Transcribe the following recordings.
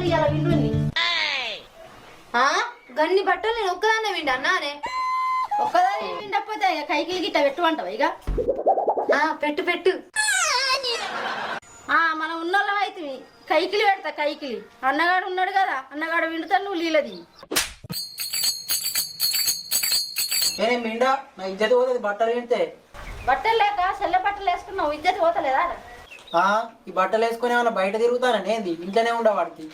ఇలా విండు గన్ని బట్టలు నేను ఒక్కదాన్నే విండి అన్నానే. ఒక్కదాన్ని విండకపోతే కైకిలి గిట్ట పెట్టుమంటావు ఇక. పెట్టు పెట్టు. మనం ఉన్నోళ్ళం అయితే కైకిలి పెడతా. కైకిలి అన్నగాడు ఉన్నాడు కదా, అన్నగాడు విండుతాను, నువ్వు లీలది. మిండా నా ఇజ్జత్ పోతుంది బట్టలు వింటే. బట్టలు లేక సెల్ల బట్టలు వేసుకున్నావు, ఇజ్జత్ పోతలేదా? ఈ బట్టలు వేసుకుని ఏమన్నా బయట తిరుగుతానని ఏంది, ఇంట్లోనే ఉండవాడికి.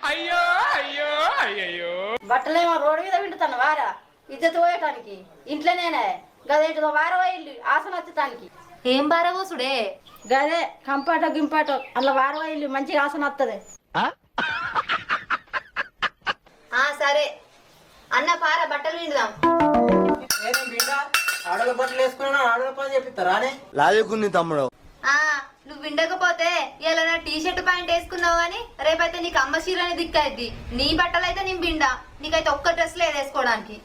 అయ్యో అయ్యో అయ్యో బట్టలేమో రోడ్డు మీద వింటుతాను వారా, ఇజ్జత్ పోయటానికి. ఇంట్లోనేనే గదేంటిదో వారం ఇల్లు ఆసన వచ్చటానికి. ఏం బారవోసుడే? గదే కంపాటో గింపాటో అలా వారం ఇల్లు మంచిగా ఆసన వస్తుంది. సరే అన్న పార బట్టలు విండుదాం. ఆడల బట్టలు వేసుకున్నా ఆడల పని చెప్పిస్తారానే లాజకుంది తమ్ముడు. నువ్వు విండకపోతే ఇలా నా టీ షర్ట్ ప్యాంట్ వేసుకున్నావు కానీ రేపైతే నీకు అమ్మ చీరని దిక్కైద్ది. నీ బట్టలు అయితే నేను బిండా, నీకైతే ఒక్క డ్రెస్ లేదు వేసుకోవడానికి.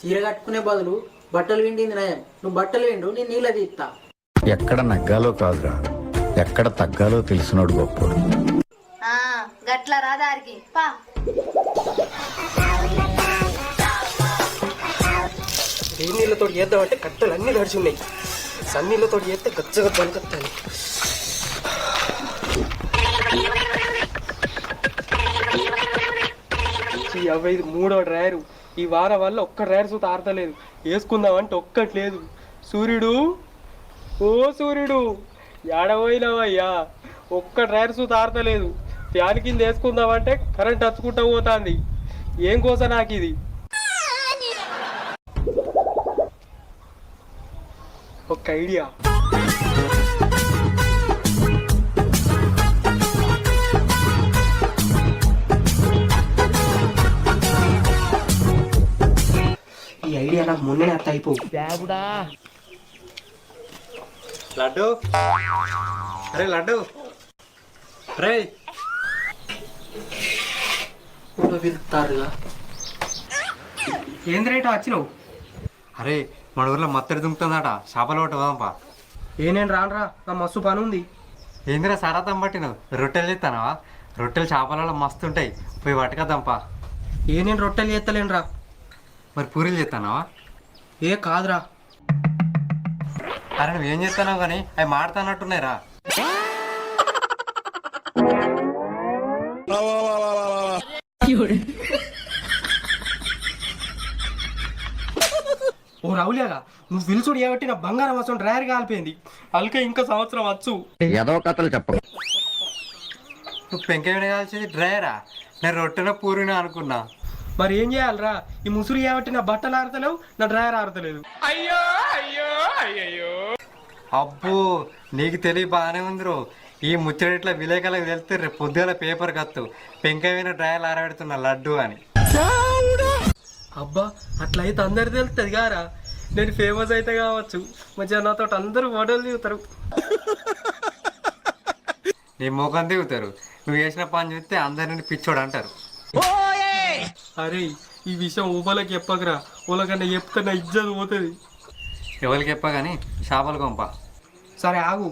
చీర కట్టుకునే బదులు బట్టలు విండింది నయం. నువ్వు బట్టలు విండు, నేను నీళ్ళ తీస్తా. ఎక్కడ నగ్గాలో కాదురా, ఎక్కడ తగ్గాలో తెలిసినోడు గొప్పోడు. గట్ల రాదారికి పా. ఏ నీళ్ళతో చేద్దామంటే కట్టెలు అన్ని గడిచి ఉన్నాయి. సన్నీళ్ళతో చేస్తే గచ్చగా పనికొత్తాను. అవి ఇది 3వ డ్రైయరు. ఈ వారం వల్ల ఒక్క డ్రైయర్ సూత ఆడతలేదు. వేసుకుందామంటే ఒక్కట్లేదు. సూర్యుడు ఓ సూర్యుడు ఏడపోయినావయ్యా, ఒక్క డ్రైయర్ సూత ఆడతలేదు. ఫ్యాన్ కింద వేసుకుందామంటే కరెంట్ వచ్చుకుంటా పోతుంది. ఏం కోసం నాకు ఇది? ఒక ఐడియా. ఈ ఐడియా నాకు మొన్నే అత్త అయిపో. లడ్డు, అరే లడ్డు, రే పిలుస్తారుగా. ఏంది రేటో వచ్చినావు? అరే మన ఊర్లో మత్తడి దుంకుతుందట, చేపలు ఒకటి పోదాంపా. నేను రానురా, నా మస్తు పని ఉంది. ఏందిరా సరాతం పట్టినావు? రొట్టెలు చేస్తానవా? రొట్టెలు చేపలలో మస్తు ఉంటాయి, పోయి పట్టుకద్దాంపా. నేను రొట్టెలు చేస్తలేనురా. మరి పూరీలు చేస్తానవా? ఏ కాదురా. అరే నువ్వేం చేస్తానావు కానీ అవి మాడుతున్నట్టున్నాయిరా. ఓ రావులేగా, నువ్వు పిలుచుడు ఏబట్టి నా బంగారం వసం డ్రైయర్ కాలిపోయింది. అల్కే ఇంకా సంవత్సరం వచ్చు. ఏదో కథలు చెప్పకు. నువ్వు పెంకేమైనా కాల్చేది డ్రైయరా? నేను రొట్టెన పూరినా అనుకున్నా. మరి ఏం చేయాలరా? ఈ ముసురు ఏబట్టి నా బట్టలు ఆడతలేవు, నా డ్రైయర్ ఆడతలేదు. అయ్యో అయ్యో అయ్యో అబ్బో నీకు తెలియ బాగానే ఉందిరో. ఈ ముచ్చడిట్లా విలేకలకు వెళ్తే రేపు పొద్దుగల పేపర్ కత్తు పెంకమైన డ్రైయర్లు ఆరబెడుతున్నా లడ్డు అని. అబ్బా అట్లయితే అందరు తెలుస్తుంది గారా, నేను ఫేమస్ అయితే కావచ్చు. మంచిగా నాతో అందరూ ఫోటోలు దిగుతారు. నీ ముఖం దిగుతారు. నువ్వు చేసిన పని చూస్తే అందరిని పిచ్చోడు అంటారు. అరే ఈ విషయం ఊపలకి చెప్పకరా, ఊళ్ళకన్నా చెప్తే నా ఇజ్జత్ పోతుంది. ఎవరికి చెప్పా కానీ చేపలు కొంప. సరే ఆగు.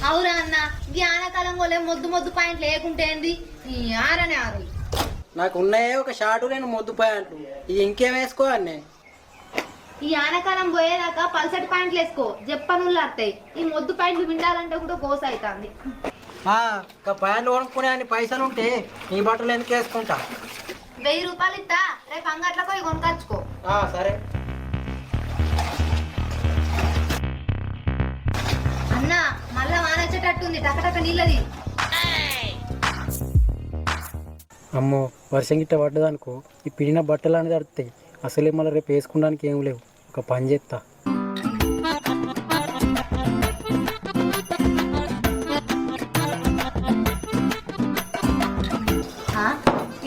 అవురా అన్న, జ్ఞానకాలం వల్లే మొద్దు మొద్దు పాయింట్ లేకుంటే ఈ ఆరనే ఆరు. నాకు ఉన్నాయే ఒక షార్టు, నేను మొద్దు పాయింట్లు. ఇది ఇంకేం వేసుకోవాలి నేను? ఈ ఆనకాలం పోయేదాకా పల్సటి పాయింట్లు వేసుకో, జప్పనుళ్ళు వస్తాయి. ఈ మొద్దు పాయింట్లు విండాలంటే కూడా కోస అవుతుంది. ప్యాంట్లు కొనుక్కునే అన్ని పైసలు ఉంటే నీ బట్టలు ఎందుకు వేసుకుంటా? 1000 రూపాయలు ఇస్తా, రేపు అంగట్లకు పోయి కొనుకొచ్చుకో. సరే అన్న మళ్ళా వానొచ్చేటట్టుంది, టకటక నీళ్ళది. అమ్మో వర్షం గిట్ట పడ్డదనుకో, ఈ పిడిన బట్టలు అనేది అడుగుతాయి. అసలే మళ్ళీ రేపు వేసుకోవడానికి ఏం లేవు. ఒక పని చేస్తా.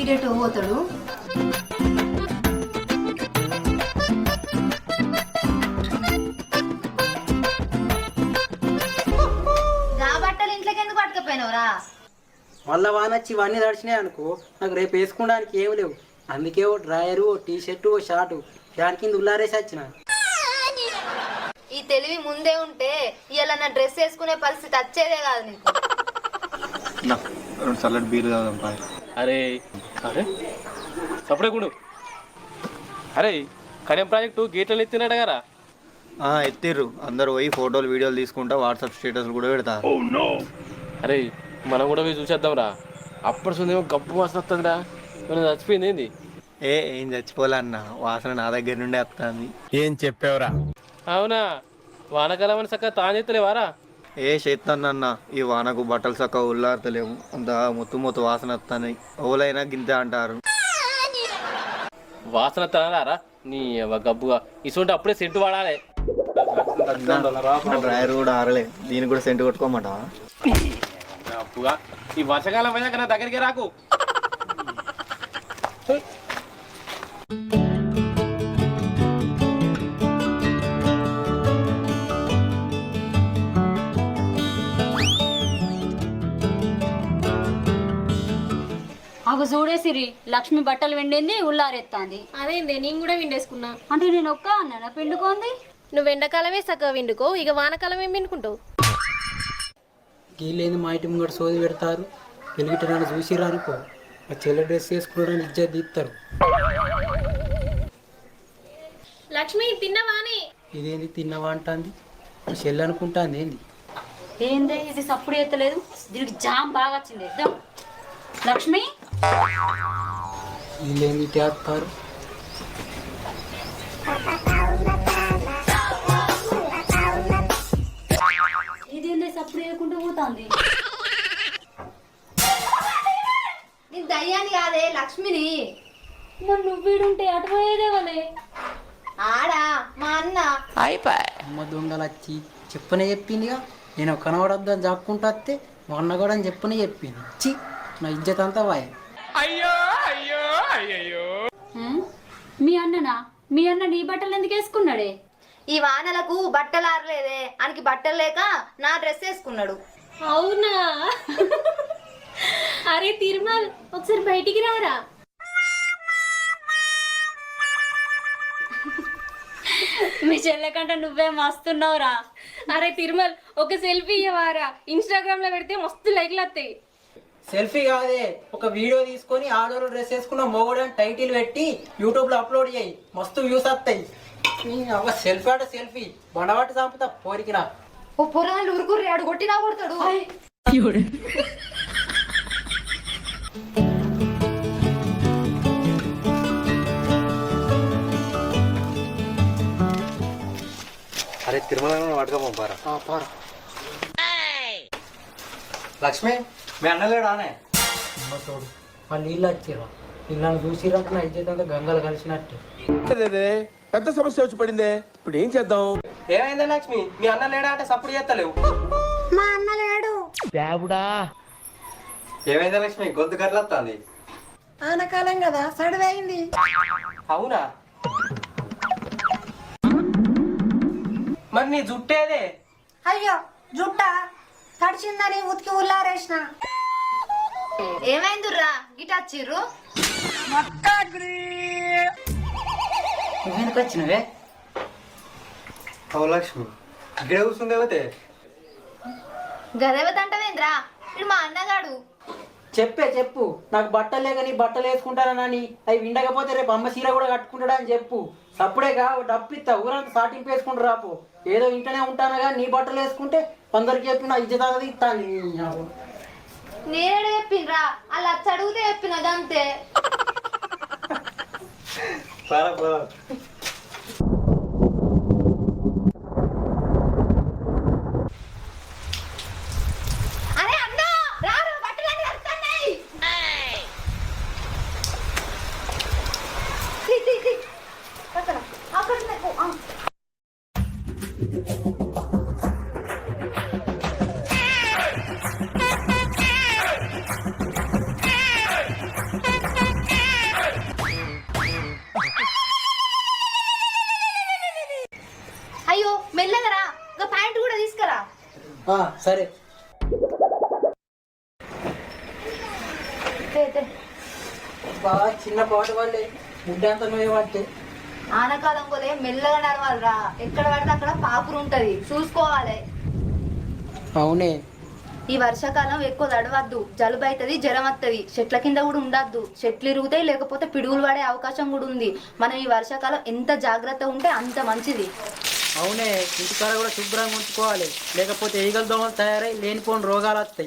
ఇడేటో పోతాడు. గా బట్టలు ఇంట్లోకి ఎందుకు పట్టుకపోయినవరా? మళ్ళీ వానొచ్చి ఇవన్నీ తడిచినాయి అనుకో నాకు రేపు వేసుకోవడానికి ఏం లేవు. అందుకే ఓ డ్రాయరు, ఓ టీ షర్టు, ఓ షార్టు దాని కింద ఉల్లారేసి వచ్చిన. ఈ తెలివి ముందే ఉంటే ఇలా నా డ్రెస్ వేసుకునే పరిస్థితి వచ్చేదే కాదు నీకు. చల్లటి బీరు తాగుదాం పా. అరే అరే సపడే కూడా అరే కడియం ప్రాజెక్టు గేట్లలో ఎత్తినట్టు కదా. ఎత్తిర్రు అందరు పోయి ఫోటోలు వీడియోలు తీసుకుంటా వాట్సాప్ స్టేటస్లు కూడా పెడతారు. అరే మనం కూడా పోయి చూసేద్దాం రా. అప్పటి సుందేమో గప్పు వాసన వస్తుందిరా. మనం చచ్చిపోయింది ఏంది? ఏం చచ్చిపోలే అన్న, వాసన నా దగ్గర నుండే వస్తుంది. ఏం చెప్పావురా? అవునా? వానకాలం అని చక్కగా తాను చేస్తలేవారా? చేస్తానన్న, ఈ వానకు బట్టలు చక్కగా ఉల్లారతలేవు, అంత మొత్తం వాసన వస్తున్నాయి. ఓలైనా గింతే అంటారు. వాసన తనారా నీ గబ్బుగా ఇసుంటే అప్పుడే సెంటు వాడాలి. డ్రైవర్ కూడా ఆరలే, దీనికి కూడా సెంటు కొట్టుకోమంటావా? గబ్బుగా ఈ వర్షాకాలం అయినా నా దగ్గరికి రాకు. అవి చూడే సిరి లక్ష్మి బట్టలు వెండింది ఉల్లారెత్తాంది. అదేంది నేను కూడా విండేసుకున్నా. అంటే నేను ఒక్క అన్నా పిండుకోంది. నువ్వు ఎండాకాలమే చక్కగా విండుకో, ఇక వానకాలం ఏం విండుకుంటావు? వీళ్ళేంది మా ఇంటి ముంగడు సోది పెడతారు. వెలిగిట నన్ను చూసిరా అనుకో మా చెల్లె డ్రెస్ వేసుకోవడానికి ఇజ్జత్ తీస్తారు. లక్ష్మి తిన్నవాని? ఇదేంది తిన్నవా అంటుంది, మా చెల్లె అనుకుంటాంది ఏంది. ఏందే ఇది సప్పుడు ఎత్తలేదు, దీనికి జామ్ బాగా వచ్చింది. ఇద్దాం లక్ష్మి. వీళ్ళేంది చేస్తారు. ఇదేందే సప్పుడు వేయకుండా పోతాంది. నీ దయ్యాన్ని కాదే లక్ష్మిని. మరి నువ్వు వీడుంటే అటు పోయేదే వాళ్ళే. ఆడా మా అన్న అమ్మ దొంగలు వచ్చి చెప్పనే చెప్పిందిగా, నేను కనబడొద్దని జాక్కుంటా వస్తే మా అన్న కూడా అని చెప్పనే చెప్పింది. చి నా ఇజ్జత్ అంతా వాయే. అయ్యో అయ్యో అయ్యయ్యో. మీ అన్ననా? మీ అన్న నీ బట్టలు ఎందుకు వేసుకున్నాడే? ఈ వానలకు బట్టలు ఆరలేదే, ఆయనకి బట్టలు లేక నా డ్రెస్ వేసుకున్నాడు. అవునా? అరే తిరుమల్ ఒకసారి బయటికి రారా. మీ చెల్లె కంటే నువ్వే మస్తున్నావురా. అరే తిరుమల్ ఒక సెల్ఫీ ఇవ్వవారా, ఇన్స్టాగ్రామ్ లో పెడితే మస్తు లైక్లు వస్తాయి. సెల్ఫీ కాదే, ఒక వీడియో తీసుకొని ఆడోళ్ళు డ్రెస్ వేసుకున్న మొగుడు అని టైటిల్ పెట్టి యూట్యూబ్ లో అప్లోడ్ చేయి, మస్తు వ్యూస్ వస్తాయి. సెల్ఫీ అంటే సెల్ఫీ బండబట్టి చంపుతా పోరికినా. ఓ పొరాలు ఊరుకుర్రి, ఆడు కొట్టినా కొడతాడు. అరే తిరుమల పట్టుకోపో పారా. లక్ష్మి మీ అన్నలేడానే? తోడు వాళ్ళు నీళ్ళు వచ్చిర్రా, వీళ్ళని చూసిరాక నా ఇజ్జత్ అంతా గంగలు కలిసినట్టు. పెద్ద సమస్య వచ్చి పడిందే, ఇప్పుడు ఏం చేద్దాం? ఏమైందా లక్ష్మి? మీ అన్న లేడా అంటే సప్పుడు చేస్తలేవు. ఏమైందా లక్ష్మి, గొంతు గట్ల వస్తుంది? ఆనకాలం కదా సడిది అయింది. అవునా? మరి నీ జుట్టేదే? అయ్యో జుట్ట తడిచిందని ఉతికి ఉల్లారేసిన. ఏమైందిరా గిట వచ్చిర్రు? నువ్వెందుకు వచ్చినవే? అవు లక్ష్మి ఇక్కడ కూర్చుంది అయితే. గదేవతంటవేంద్రా, ఇప్పుడు మా అన్నగాడు. చెప్పు, నాకు బట్టలు లేక నీ బట్టలు వేసుకుంటానని అవి విండకపోతే రేపు అమ్మ చీర కూడా కట్టుకుంటాడా అని చెప్పు. సప్పుడేగా డప్పిస్తా, ఊరంతా సాటింపు వేసుకుంటూ రాపు. ఏదో ఇంట్లోనే ఉంటానగా నీ బట్టలు వేసుకుంటే కొందరికి చెప్పి నా ఇజ్జత ఇస్తాను. నేనే చెప్పిండ్రా, అలా చడిగితే చెప్పిన గంతే. అరే అన్న రారు, బట్టలన్నీ వస్తున్నాయి. అక్కడ అయ్యో మెల్లగరా, ఒక ప్యాంట్ కూడా తీసుకురా. సరే బాగా చిన్న పాటు వాళ్ళే ముడ్డంత నువ్వే పట్టే. ఆనకాలం పోలే మెల్లగా నడవాలిరా, ఎక్కడ పడితే అక్కడ పాకురు ఉంటది, చూసుకోవాలి. అవునే. ఈ వర్షాకాలం ఎక్కువ తడవద్దు, జలుబు అవుతుంది, జ్వరం వస్తుంది. చెట్ల కింద కూడా ఉండద్దు, చెట్లు ఇరుగుతాయి, లేకపోతే పిడుగులు పడే అవకాశం కూడా ఉంది. మనం ఈ వర్షాకాలం ఎంత జాగ్రత్తగా ఉంటే అంత మంచిది. అవునే, ఇంటికాడ కూడా శుభ్రంగా ఉంచుకోవాలి, లేకపోతే ఈగల దోమలు తయారై లేనిపోని రోగాలు వస్తాయి.